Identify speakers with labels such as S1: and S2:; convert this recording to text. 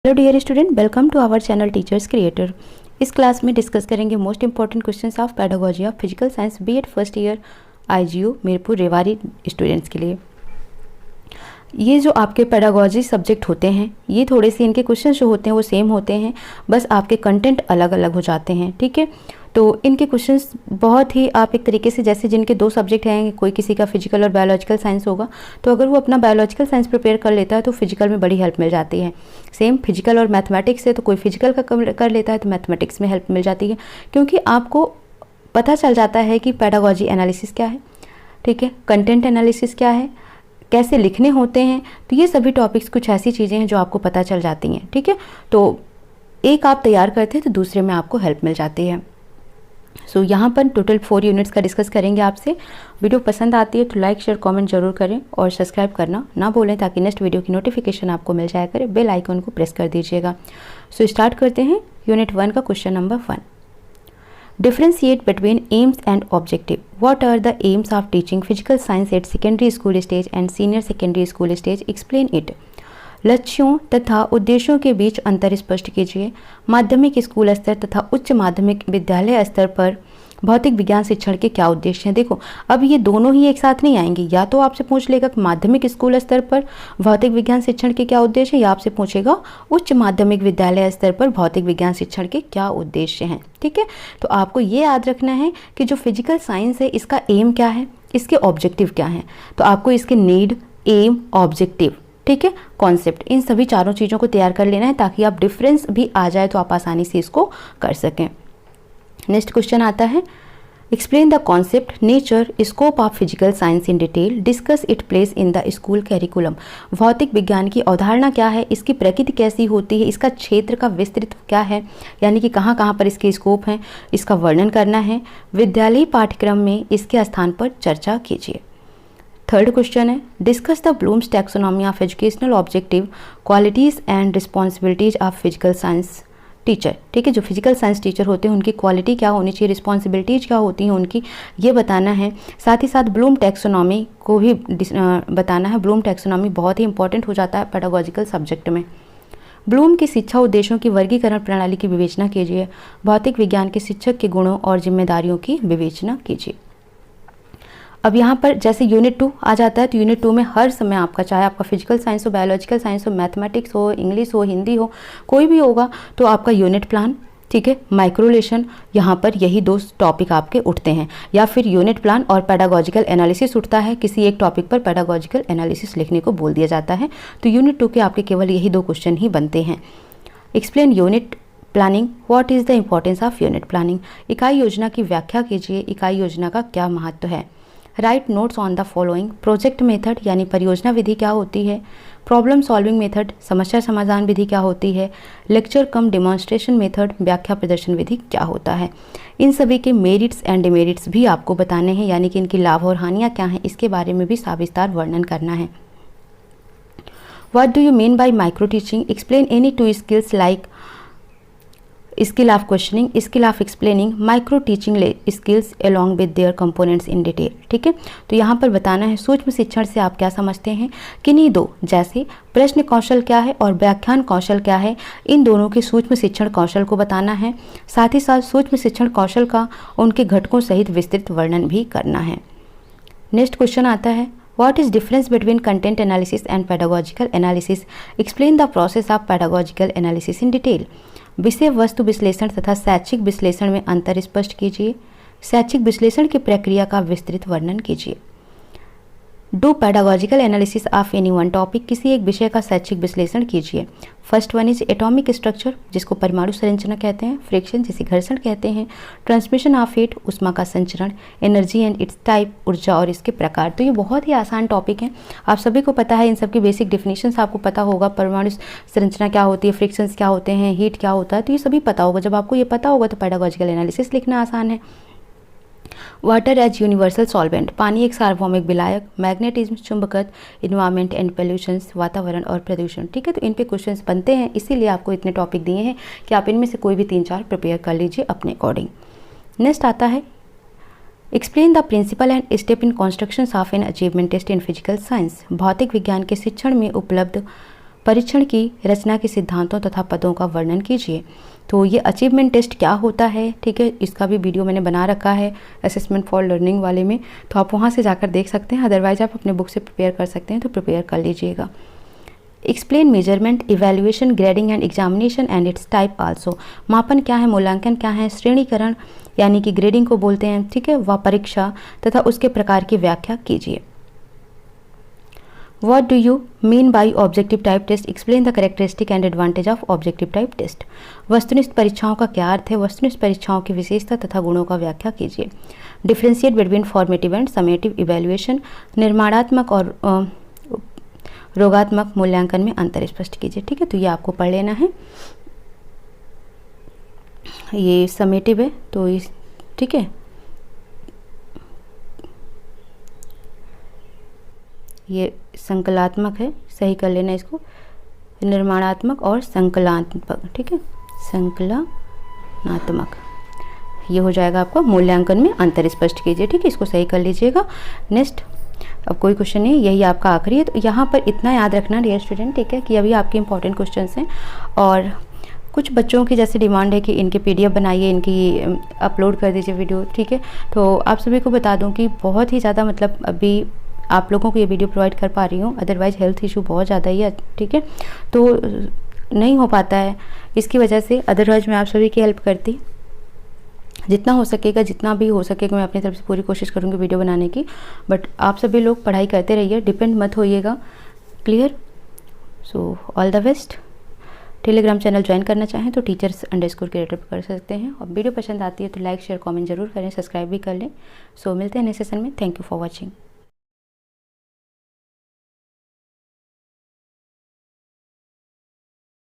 S1: Hello dear student, welcome to our channel teachers creator. इस class में discuss करेंगे most important questions of pedagogy of physical science BEd first year IGU Meerpur Rewari students के लिए। ये जो आपके पेडागोजी सब्जेक्ट होते हैं, ये थोड़े से इनके क्वेश्चन जो होते हैं वो सेम होते हैं, बस आपके कंटेंट अलग अलग हो जाते हैं। ठीक है, तो इनके क्वेश्चंस बहुत ही आप एक तरीके से, जैसे जिनके दो सब्जेक्ट हैं, कोई किसी का फिजिकल और बायोलॉजिकल साइंस होगा, तो अगर वो अपना बायोलॉजिकल साइंस प्रिपेयर कर लेता है तो फिजिकल में बड़ी हेल्प मिल जाती है। सेम फिजिकल और मैथमेटिक्स है, तो कोई फिजिकल का कर लेता है तो मैथमेटिक्स में हेल्प मिल जाती है, क्योंकि आपको पता चल जाता है कि पेडागोजी एनालिसिस क्या है, ठीक है, कंटेंट एनालिसिस क्या है, कैसे लिखने होते हैं। तो ये सभी टॉपिक्स कुछ ऐसी चीज़ें हैं जो आपको पता चल जाती हैं। ठीक है, तो एक आप तैयार करते हैं तो दूसरे में आपको हेल्प मिल जाती है। सो यहाँ पर टोटल 4 यूनिट्स का डिस्कस करेंगे आपसे। वीडियो पसंद आती है तो लाइक शेयर कमेंट जरूर करें और सब्सक्राइब करना ना भूलें, ताकि नेक्स्ट वीडियो की नोटिफिकेशन आपको मिल जाया करे। बेल आइकन को प्रेस कर दीजिएगा। सो स्टार्ट करते हैं यूनिट 1 का question number 1। Differentiate between aims and objective. What are the aims of teaching physical science at secondary school stage and senior secondary school stage? Explain it. लक्ष्यों तथा उद्देश्यों के बीच अंतर स्पष्ट कीजिए। माध्यमिक स्कूल स्तर तथा उच्च माध्यमिक विद्यालय स्तर पर भौतिक विज्ञान शिक्षण के क्या उद्देश्य हैं। देखो, अब ये दोनों ही एक साथ नहीं आएंगे। या तो आपसे पूछ लेगा कि माध्यमिक स्कूल स्तर पर भौतिक विज्ञान शिक्षण के क्या उद्देश्य हैं, या आपसे पूछेगा उच्च माध्यमिक विद्यालय स्तर पर भौतिक विज्ञान शिक्षण के क्या उद्देश्य हैं। ठीक है, तो आपको ये याद रखना है कि जो फिजिकल साइंस है इसका एम क्या है, इसके ऑब्जेक्टिव क्या है। तो आपको इसके नीड, एम, ऑब्जेक्टिव, ठीक है, कॉन्सेप्ट, इन सभी चारों चीज़ों को तैयार कर लेना है, ताकि आप डिफरेंस भी आ जाए तो आप आसानी से इसको कर सकें। नेक्स्ट क्वेश्चन आता है, explain the concept nature scope of physical science in detail, discuss it place in the school curriculum. भौतिक विज्ञान की अवधारणा क्या है, इसकी प्रकृति कैसी होती है, इसका क्षेत्र का विस्तृत क्या है, यानी कि कहाँ कहाँ पर इसके स्कोप हैं, इसका वर्णन करना है। विद्यालयी पाठ्यक्रम में इसके स्थान पर चर्चा कीजिए। थर्ड क्वेश्चन है, discuss the Bloom's taxonomy of educational objective, qualities and responsibilities of physical science teacher. ठीक है, जो फिजिकल साइंस टीचर होते हैं उनकी क्वालिटी क्या होनी चाहिए, रिस्पॉन्सिबिलिटीज क्या होती हैं उनकी, ये बताना है। साथ ही साथ ब्लूम टैक्सोनॉमी को भी बताना है। ब्लूम टैक्सोनॉमी बहुत ही इंपॉर्टेंट हो जाता है पेडागोजिकल सब्जेक्ट में। ब्लूम की शिक्षा उद्देश्यों की वर्गीकरण प्रणाली की विवेचना कीजिए। भौतिक विज्ञान के शिक्षक के गुणों और जिम्मेदारियों की विवेचना कीजिए। अब यहाँ पर जैसे यूनिट 2 आ जाता है, तो यूनिट 2 में हर समय आपका, चाहे आपका फिजिकल साइंस हो, बायोलॉजिकल साइंस हो, मैथमेटिक्स हो, इंग्लिश हो, हिंदी हो, कोई भी होगा, तो आपका यूनिट प्लान, ठीक है, माइक्रोलेशन, यहाँ पर यही 2 टॉपिक आपके उठते हैं। या फिर यूनिट प्लान और पेडागोजिकल एनालिसिस उठता है, किसी एक टॉपिक पर पेडागोजिकल एनालिसिस लिखने को बोल दिया जाता है। तो यूनिट 2 के आपके केवल यही 2 क्वेश्चन ही बनते हैं। Explain unit planning, what is the importance of unit planning. इकाई योजना की व्याख्या कीजिए। इकाई योजना का क्या महत्व है। Right notes on the following. Project method यानी परियोजना विधि क्या होती है। प्रॉब्लम सॉल्विंग मेथड, समस्या समाधान विधि क्या होती है। लेक्चर कम डेमोन्स्ट्रेशन मेथड, व्याख्या प्रदर्शन विधि क्या होता है। इन सभी के मेरिट्स एंड डिमेरिट्स भी आपको बताने हैं, यानी कि इनकी लाभ और हानियाँ क्या हैं, इसके बारे में भी सविस्तार वर्णन करना है। What do you mean by micro teaching. Explain any 2 skills like skill of questioning, skill of explaining, micro teaching skills along with their components in detail. ठीक है, तो यहाँ पर बताना है सूक्ष्म शिक्षण से आप क्या समझते हैं। किन्हीं 2 जैसे प्रश्न कौशल क्या है और व्याख्यान कौशल क्या है, इन दोनों के सूक्ष्म शिक्षण कौशल को बताना है। साथ ही साथ सूक्ष्म शिक्षण कौशल का उनके घटकों सहित विस्तृत वर्णन भी करना है। नेक्स्ट क्वेश्चन आता है, What is difference between content analysis and pedagogical analysis? Explain the process of pedagogical analysis in detail. विषय वस्तु विश्लेषण तथा शैक्षिक विश्लेषण में अंतर स्पष्ट कीजिए। शैक्षिक विश्लेषण की प्रक्रिया का विस्तृत वर्णन कीजिए। Do pedagogical analysis of any one topic, किसी एक विषय का शैक्षिक विश्लेषण कीजिए। First one is atomic structure, जिसको परमाणु संरचना कहते हैं। फ्रिक्शन, जिसे घर्षण कहते हैं। ट्रांसमिशन ऑफ हीट, ऊष्मा का संचरण। एनर्जी एंड इट्स टाइप, ऊर्जा और इसके प्रकार। तो ये बहुत ही आसान टॉपिक हैं, आप सभी को पता है। इन सबकी बेसिक डिफिनीशंस आपको पता होगा। परमाणु संरचना क्या होती है, फ्रिक्शंस क्या होते हैं, हीट क्या होता है, तो ये सभी पता होगा। जब आपको ये पता होगा तो पेडागोजिकल एनालिसिस लिखना आसान है। वाटर एज यूनिवर्सल सॉल्वेंट, पानी एक सार्वभौमिक विलायक। मैग्नेटिज्म, चुंबकत्व, इन्वायरमेंट एंड पोल्यूशंस, वातावरण और प्रदूषण। ठीक है, तो इन पे क्वेश्चंस बनते हैं, इसीलिए आपको इतने टॉपिक दिए हैं कि आप इनमें से कोई भी 3-4 प्रिपेयर कर लीजिए अपने अकॉर्डिंग। नेक्स्ट आता है, explain the principle and step in construction of an achievement test in physical science. भौतिक विज्ञान के शिक्षण में उपलब्ध परीक्षण की रचना के सिद्धांतों तथा पदों का वर्णन कीजिए। तो ये अचीवमेंट टेस्ट क्या होता है, ठीक है, इसका भी वीडियो मैंने बना रखा है असेसमेंट फॉर लर्निंग वाले में, तो आप वहाँ से जाकर देख सकते हैं। अदरवाइज आप अपने बुक से प्रिपेयर कर सकते हैं, तो प्रिपेयर कर लीजिएगा। Explain measurement, evaluation, grading and examination and it's type also. मापन क्या है, मूल्यांकन क्या है, श्रेणीकरण यानी कि ग्रेडिंग को बोलते हैं, ठीक है, व परीक्षा तथा उसके प्रकार की व्याख्या कीजिए। What do you mean by objective type test? Explain the characteristic and advantage of objective type test. वस्तुनिष्ठ परीक्षाओं का क्या अर्थ है, वस्तुनिष्ठ परीक्षाओं की विशेषता तथा गुणों का व्याख्या कीजिए। Differentiate between formative and summative evaluation, निर्माणात्मक और रोगात्मक मूल्यांकन में अंतर स्पष्ट कीजिए। ठीक है, तो ये आपको पढ़ लेना है। ये समेटिव है तो इस, ठीक है, ये संकलात्मक है, सही कर लेना इसको, निर्माणात्मक और संकलात्मक, ठीक है, संकलनात्मक, ये हो जाएगा आपका मूल्यांकन में अंतर स्पष्ट कीजिए। ठीक है, इसको सही कर लीजिएगा। नेक्स्ट, अब कोई क्वेश्चन नहीं, यही आपका आखिरी है। तो यहाँ पर इतना याद रखना डियर स्टूडेंट, ठीक है, कि अभी आपके इंपॉर्टेंट क्वेश्चंस हैं और कुछ बच्चों की जैसे डिमांड है कि इनके PDF बनाइए, इनकी अपलोड कर दीजिए वीडियो। ठीक है, तो आप सभी को बता दूं कि बहुत ही ज़्यादा मतलब अभी आप लोगों को ये वीडियो प्रोवाइड कर पा रही हूँ, अदरवाइज हेल्थ इशू बहुत ज़्यादा ही है, ठीक है, तो नहीं हो पाता है इसकी वजह से। अदरवाइज मैं आप सभी की हेल्प करती, जितना हो सकेगा, जितना भी हो सकेगा मैं अपनी तरफ से पूरी कोशिश करूँगी वीडियो बनाने की। बट आप सभी लोग पढ़ाई करते रहिए, डिपेंड मत होइएगा। Clear? So all the best. Telegram channel join करना चाहें तो teachers_creator पर कर सकते हैं। और वीडियो पसंद आती है तो लाइक शेयर कमेंट जरूर करें, सब्सक्राइब भी कर लें। सो मिलते हैं नेक्स्ट सेशन में। Thank you for watching.